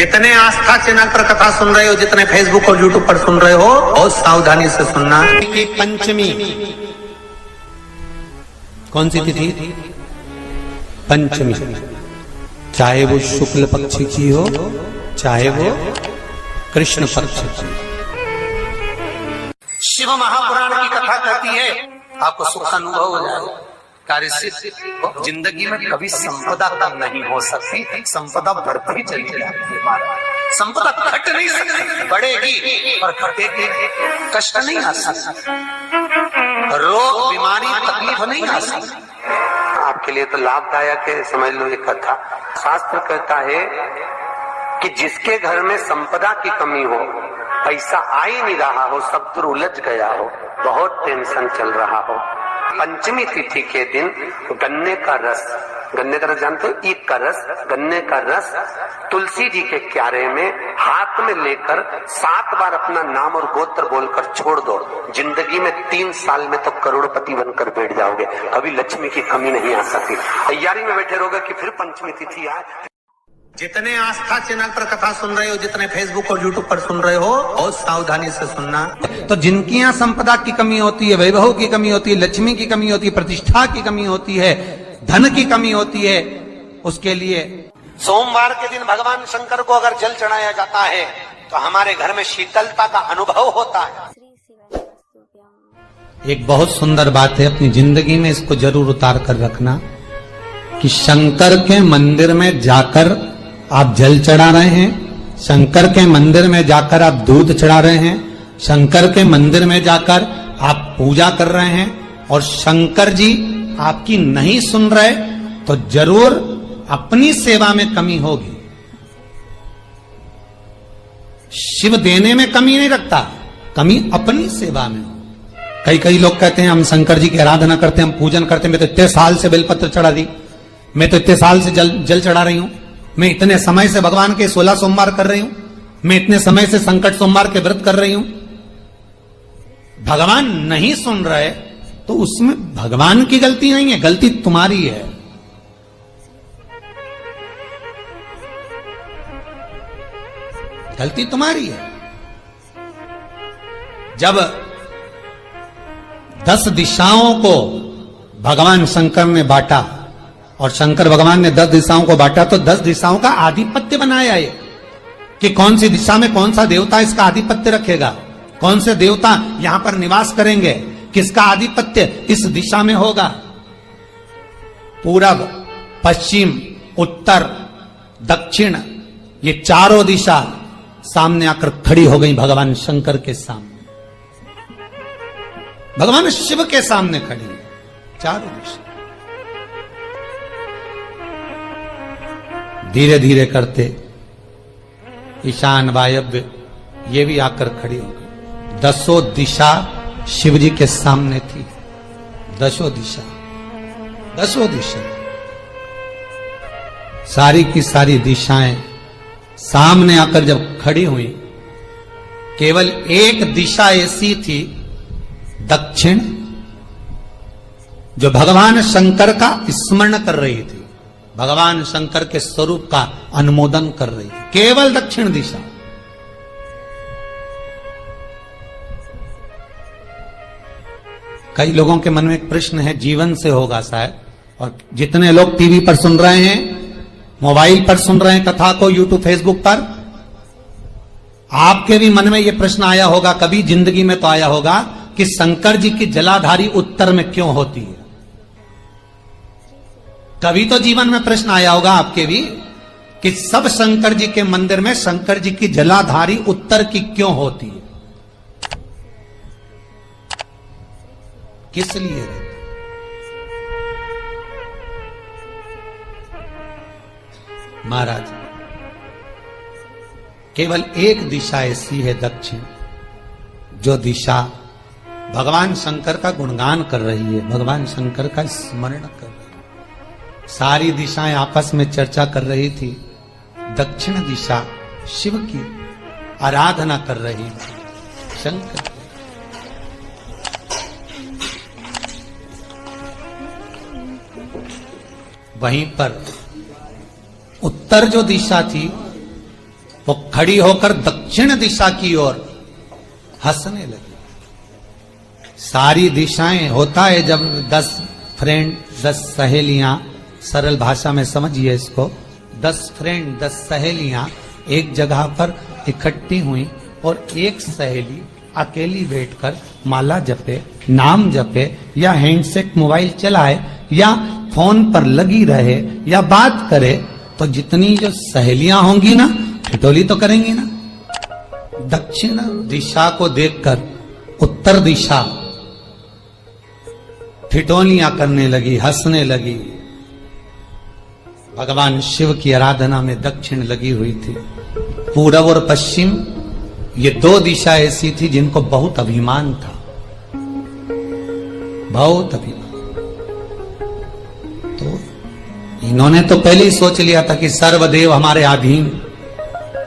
जितने आस्था चैनल पर कथा सुन रहे हो, जितने फेसबुक और यूट्यूब पर सुन रहे हो, बहुत सावधानी से सुनना कि पंचमी कौन सी तिथि? पंचमी, चाहे वो शुक्ल पक्ष की हो चाहे वो कृष्ण पक्ष की। शिव महापुराण की कथा कहती है आपको सुख अनुभव हो जाएगा, कार्य सिद्ध। जिंदगी में कभी संपदा कम नहीं हो सकती, संपदा बढ़ती चली जाती है। संपदा घट नहीं सकती, बढ़ेगी और घटेगी, कष्ट नहीं आ सकता, रोग बीमारी तकलीफ नहीं आ सकती। आपके लिए तो लाभदायक है, समझ लो ये कथा। शास्त्र कहता है कि जिसके घर में संपदा की कमी हो, पैसा आ ही नहीं रहा हो, सब तो उलझ गया हो, बहुत टेंशन चल रहा हो, पंचमी तिथि के दिन गन्ने का रस, गन्ने का रस जानते हो, ईख का रस, गन्ने का रस तुलसी जी के क्यारे में हाथ में लेकर 7 बार अपना नाम और गोत्र बोलकर छोड़ दो, जिंदगी में 3 साल में तो करोड़पति बनकर बैठ जाओगे, कभी लक्ष्मी की कमी नहीं आ सकती। तैयारी में बैठे रहोगे कि फिर पंचमी तिथि आए। जितने आस्था चैनल पर कथा सुन रहे हो, जितने फेसबुक और यूट्यूब पर सुन रहे हो, बहुत सावधानी से सुनना। तो जिनकी यहाँ संपदा की कमी होती है, वैभव की कमी होती है, लक्ष्मी की कमी होती है, प्रतिष्ठा की कमी होती है, धन की कमी होती है, उसके लिए सोमवार के दिन भगवान शंकर को अगर जल चढ़ाया जाता है तो हमारे घर में शीतलता का अनुभव होता है। एक बहुत सुंदर बात है, अपनी जिंदगी में इसको जरूर उतार कर रखना कि शंकर के मंदिर में जाकर आप जल चढ़ा रहे हैं, शंकर के मंदिर में जाकर आप दूध चढ़ा रहे हैं, शंकर के मंदिर में जाकर आप पूजा कर रहे हैं और शंकर जी आपकी नहीं सुन रहे, तो जरूर अपनी सेवा में कमी होगी। शिव देने में कमी नहीं रखता, कमी अपनी सेवा में हो। कई लोग कहते हैं हम शंकर जी की आराधना करते हैं, हम पूजन करते हैं, मैं तो इतने साल से बेलपत्र चढ़ा दी, मैं तो इतने साल से जल चढ़ा रही हूं, मैं इतने समय से भगवान के 16 सोमवार कर रही हूं, मैं इतने समय से संकट सोमवार के व्रत कर रही हूं। भगवान नहीं सुन रहे तो उसमें भगवान की गलती नहीं है, गलती तुम्हारी है। गलती तुम्हारी है। जब 10 दिशाओं को भगवान शंकर ने बांटा और शंकर भगवान ने 10 दिशाओं को बांटा, तो 10 दिशाओं का आधिपत्य बनाया है कि कौन सी दिशा में कौन सा देवता इसका आधिपत्य रखेगा, कौन से देवता यहां पर निवास करेंगे, किसका आधिपत्य इस दिशा में होगा। पूरब, पश्चिम, उत्तर, दक्षिण, ये चारों दिशा सामने आकर खड़ी हो गई भगवान शंकर के सामने, भगवान शिव के सामने खड़ी, चारों दिशा। धीरे धीरे करते ईशान, वायव्य, ये भी आकर खड़ी हो गई। 10 दिशा शिव जी के सामने थी, 10 दिशा, 10 दिशा, सारी की सारी दिशाएं सामने आकर जब खड़ी हुई, केवल एक दिशा ऐसी थी, दक्षिण, जो भगवान शंकर का स्मरण कर रही थी, भगवान शंकर के स्वरूप का अनुमोदन कर रही थी, केवल दक्षिण दिशा। कई लोगों के मन में एक प्रश्न है, जीवन से होगा शायद, और जितने लोग टीवी पर सुन रहे हैं, मोबाइल पर सुन रहे हैं कथा को, यूट्यूब, फेसबुक पर, आपके भी मन में यह प्रश्न आया होगा, कभी जिंदगी में तो आया होगा कि शंकर जी की जलाधारी उत्तर में क्यों होती है। कभी तो जीवन में प्रश्न आया होगा आपके भी कि सब शंकर जी के मंदिर में शंकर जी की जलाधारी उत्तर की क्यों होती है, किस लिए रहती? महाराज, केवल एक दिशा ऐसी है, दक्षिण, जो दिशा भगवान शंकर का गुणगान कर रही है, भगवान शंकर का स्मरण कर रही है। सारी दिशाएं आपस में चर्चा कर रही थी, दक्षिण दिशा शिव की आराधना कर रही थी, शंकर। वहीं पर उत्तर जो दिशा थी वो खड़ी होकर दक्षिण दिशा की ओर हंसने लगी। सारी दिशाएं होता है जब 10 फ्रेंड 10 सहेलियां, सरल भाषा में समझिए इसको, 10 फ्रेंड 10 सहेलियां एक जगह पर इकट्ठी हुई और एक सहेली अकेली बैठकर माला जपे, नाम जपे, या हैंडसेट मोबाइल चलाए, या फोन पर लगी रहे, या बात करे, तो जितनी जो सहेलियां होंगी ना, ठिठोली तो करेंगी ना। दक्षिण दिशा को देखकर उत्तर दिशा ठिठोलियां करने लगी, हंसने लगी। भगवान शिव की आराधना में दक्षिण लगी हुई थी। पूरब और पश्चिम ये 2 दिशा ऐसी थी जिनको बहुत अभिमान था, बहुत अभिमान। तो इन्होंने तो पहले ही सोच लिया था कि सर्वदेव हमारे अधीन,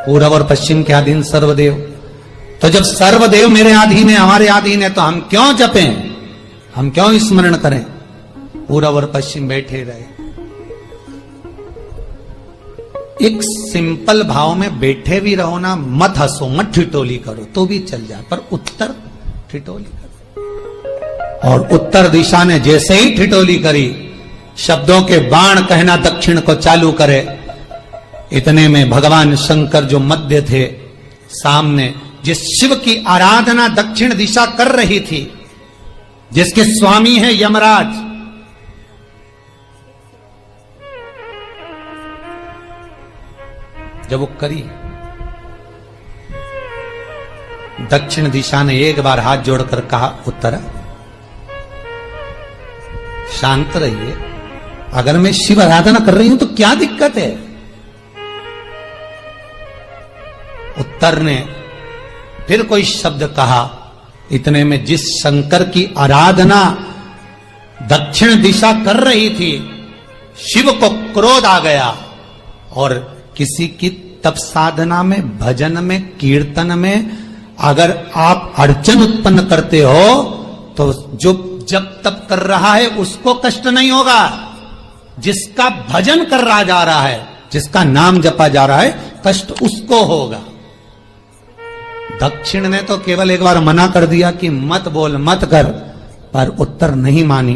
पूरब और पश्चिम के अधीन सर्वदेव। तो जब सर्वदेव मेरे अधीन है, हमारे अधीन है, तो हम क्यों जपें, हम क्यों स्मरण करें। पूरब और पश्चिम बैठे रहे। एक सिंपल भाव में बैठे भी रहो ना, मत हंसो, मत ठिठोली करो तो भी चल जाए, पर उत्तर ठिठोली करो। और उत्तर दिशा ने जैसे ही ठिठोली करी, शब्दों के बाण कहना दक्षिण को चालू करे। इतने में भगवान शंकर जो मध्य थे, सामने जिस शिव की आराधना दक्षिण दिशा कर रही थी, जिसके स्वामी है यमराज, जब वो करी, दक्षिण दिशा ने एक बार हाथ जोड़कर कहा, उत्तर शांत रहिए, अगर मैं शिव आराधना कर रही हूं तो क्या दिक्कत है। उत्तर ने फिर कोई शब्द कहा। इतने में जिस शंकर की आराधना दक्षिण दिशा कर रही थी, शिव को क्रोध आ गया और किसी की तप साधना में, भजन में, कीर्तन में अगर आप अड़चन उत्पन्न करते हो तो जो जब तप कर रहा है उसको कष्ट नहीं होगा, जिसका भजन कर रहा जा रहा है, जिसका नाम जपा जा रहा है, कष्ट उसको होगा। दक्षिण ने तो केवल एक बार मना कर दिया कि मत बोल, मत कर, पर उत्तर नहीं मानी।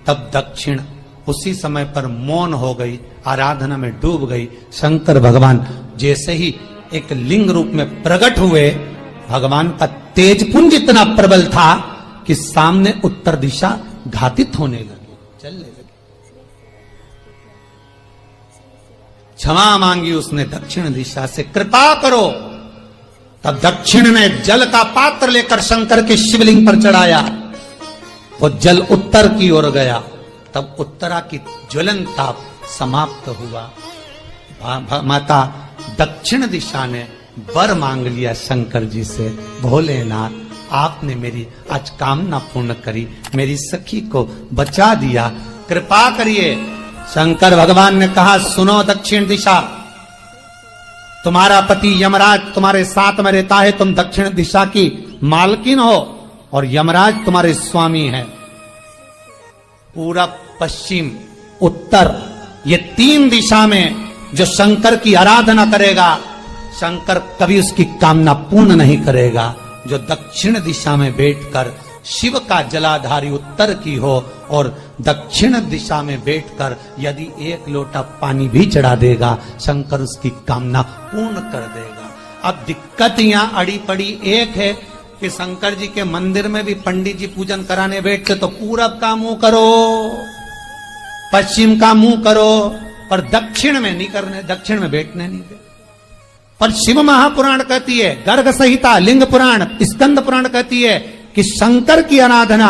तब दक्षिण उसी समय पर मौन हो गई, आराधना में डूब गई। शंकर भगवान जैसे ही एक लिंग रूप में प्रकट हुए, भगवान का तेजपुंज इतना प्रबल था कि सामने उत्तर दिशा घातित होने लगी, चलने लगी। क्षमा मांगी उसने दक्षिण दिशा से, कृपा करो। तब दक्षिण ने जल का पात्र लेकर शंकर के शिवलिंग पर चढ़ाया, वो जल उत्तर की ओर गया। तब उत्तरा की ज्वलन ताप समाप्त हुआ। माता दक्षिण दिशा ने वर मांग लिया शंकर जी से, भोलेनाथ आपने मेरी आज कामना पूर्ण करी, मेरी सखी को बचा दिया, कृपा करिए। शंकर भगवान ने कहा, सुनो दक्षिण दिशा, तुम्हारा पति यमराज तुम्हारे साथ में रहता है, तुम दक्षिण दिशा की मालकिन हो और यमराज तुम्हारे स्वामी है। पूरब, पश्चिम, उत्तर, ये 3 दिशा में जो शंकर की आराधना करेगा, शंकर कभी उसकी कामना पूर्ण नहीं करेगा। जो दक्षिण दिशा में बैठकर शिव का जलाधारी उत्तर की हो और दक्षिण दिशा में बैठकर यदि 1 लोटा पानी भी चढ़ा देगा, शंकर उसकी कामना पूर्ण कर देगा। अब दिक्कत यहां अड़ी पड़ी एक है कि शंकर जी के मंदिर में भी पंडित जी पूजन कराने बैठते तो पूरब का मुंह करो, पश्चिम का मुंह करो, पर दक्षिण में नहीं करने, दक्षिण में बैठने नहीं दे। पर शिव महापुराण कहती है, गर्ग संहिता, लिंग पुराण, स्कंद पुराण कहती है कि शंकर की आराधना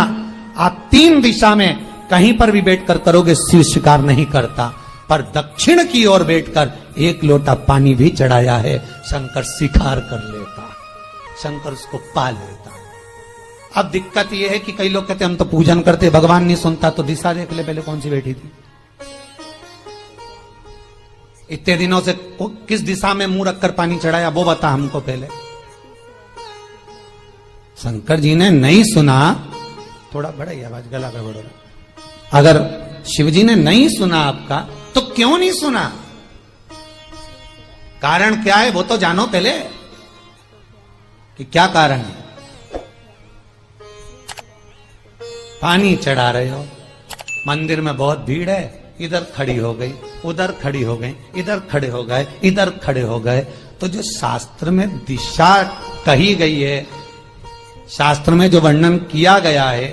आप 3 दिशा में कहीं पर भी बैठकर करोगे, शिव स्वीकार नहीं करता। पर दक्षिण की ओर बैठकर 1 लोटा पानी भी चढ़ाया है, शंकर स्वीकार कर लेता, शंकर उसको पा लेता। अब दिक्कत यह है कि कई लोग कहते हम तो पूजन करते, भगवान नहीं सुनता, तो दिशा देख ले पहले कौन सी बैठी थी। इतने दिनों से किस दिशा में मुंह रखकर पानी चढ़ाया, वो बता हमको पहले। शंकर जी ने नहीं सुना, थोड़ा बढ़ाई आवाज, गला का बढ़ो। अगर शिव जी ने नहीं सुना आपका, तो क्यों नहीं सुना? कारण क्या है वो तो जानो पहले कि क्या कारण है। पानी चढ़ा रहे हो, मंदिर में बहुत भीड़ है, इधर खड़ी हो गई, उधर खड़ी हो गई, इधर खड़े हो गए, इधर खड़े हो गए। तो जो शास्त्र में दिशा कही गई है, शास्त्र में जो वर्णन किया गया है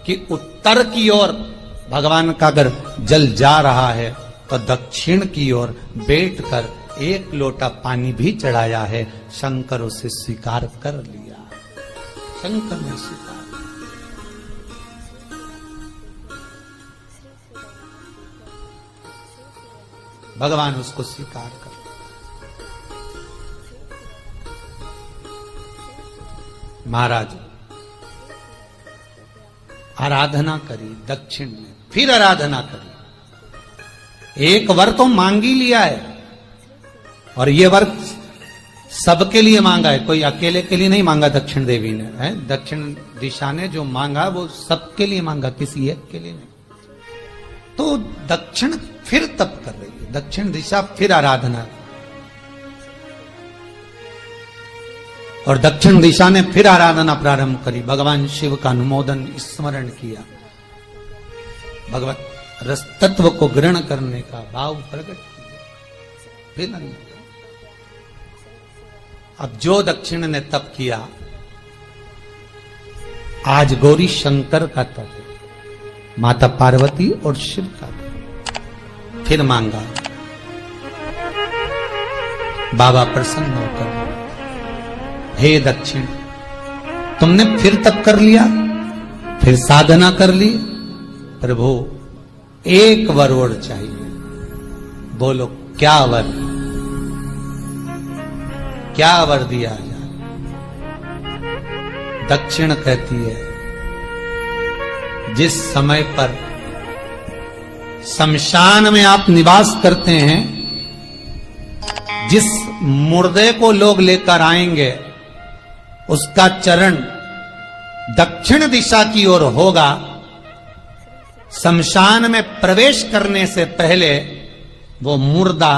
कि उत्तर की ओर भगवान का अगर जल जा रहा है तो दक्षिण की ओर बैठकर एक लोटा पानी भी चढ़ाया है। शंकर उसे स्वीकार कर लिया, शंकर ने स्वीकार। भगवान उसको स्वीकार कर। महाराज आराधना करी दक्षिण में, फिर आराधना करी। एक वर तो मांग ही लिया है, और ये वर सबके लिए मांगा है, कोई अकेले के लिए नहीं मांगा। दक्षिण देवी ने, है दक्षिण दिशा ने जो मांगा वो सबके लिए मांगा, किसी एक के लिए नहीं। तो दक्षिण फिर तप कर रही है, दक्षिण दिशा फिर आराधना, और दक्षिण दिशा ने फिर आराधना प्रारंभ करी। भगवान शिव का अनुमोदन स्मरण किया, भगवत रस तत्व को ग्रहण करने का भाव प्रकट किया। फिर अब जो दक्षिण ने तप किया, आज गौरी शंकर का तप है, माता पार्वती और शिव का तप। फिर मांगा, बाबा प्रसन्न होकर, हे दक्षिण, तुमने फिर तप कर लिया, फिर साधना कर ली, प्रभु एक वर और चाहिए। बोलो क्या वर, क्या वर दिया जाए? दक्षिण कहती है, जिस समय पर शमशान में आप निवास करते हैं, जिस मुर्दे को लोग लेकर आएंगे उसका चरण दक्षिण दिशा की ओर होगा। शमशान में प्रवेश करने से पहले वो मुर्दा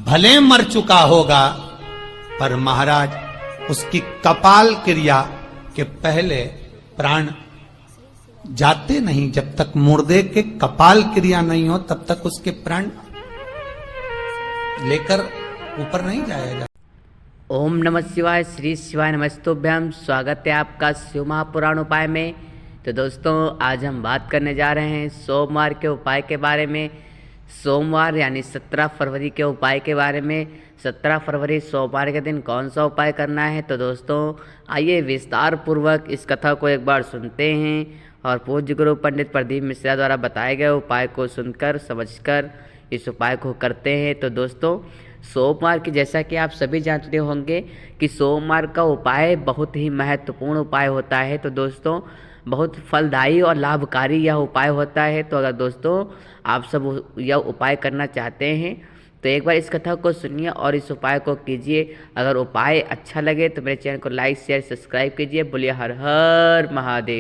भले मर चुका होगा, पर महाराज उसकी कपाल क्रिया के पहले प्राण जाते नहीं। जब तक मुर्दे के कपाल क्रिया नहीं हो तब तक उसके प्राण लेकर ऊपर नहीं जाएगा। ओम नमः शिवाय, श्री शिवाय नमस्तुभ्यम। स्वागत है आपका शिव महापुराण उपाय में। तो दोस्तों, आज हम बात करने जा रहे हैं सोमवार के उपाय के बारे में। सोमवार यानी 17 फरवरी के उपाय के बारे में। 17 फरवरी सोमवार के दिन कौन सा उपाय करना है, तो दोस्तों आइए विस्तार पूर्वक इस कथा को एक बार सुनते हैं और पूज्य गुरु पंडित प्रदीप मिश्रा द्वारा बताए गए उपाय को सुनकर समझकर इस उपाय को करते हैं। तो दोस्तों, सोमवार की, जैसा कि आप सभी जानते होंगे कि सोमवार का उपाय बहुत ही महत्वपूर्ण उपाय होता है। तो दोस्तों, बहुत फलदायी और लाभकारी यह उपाय होता है। तो अगर दोस्तों आप सब यह उपाय करना चाहते हैं तो एक बार इस कथा को सुनिए और इस उपाय को कीजिए। अगर उपाय अच्छा लगे तो मेरे चैनल को लाइक शेयर सब्सक्राइब कीजिए। बोलिए हर हर महादेव।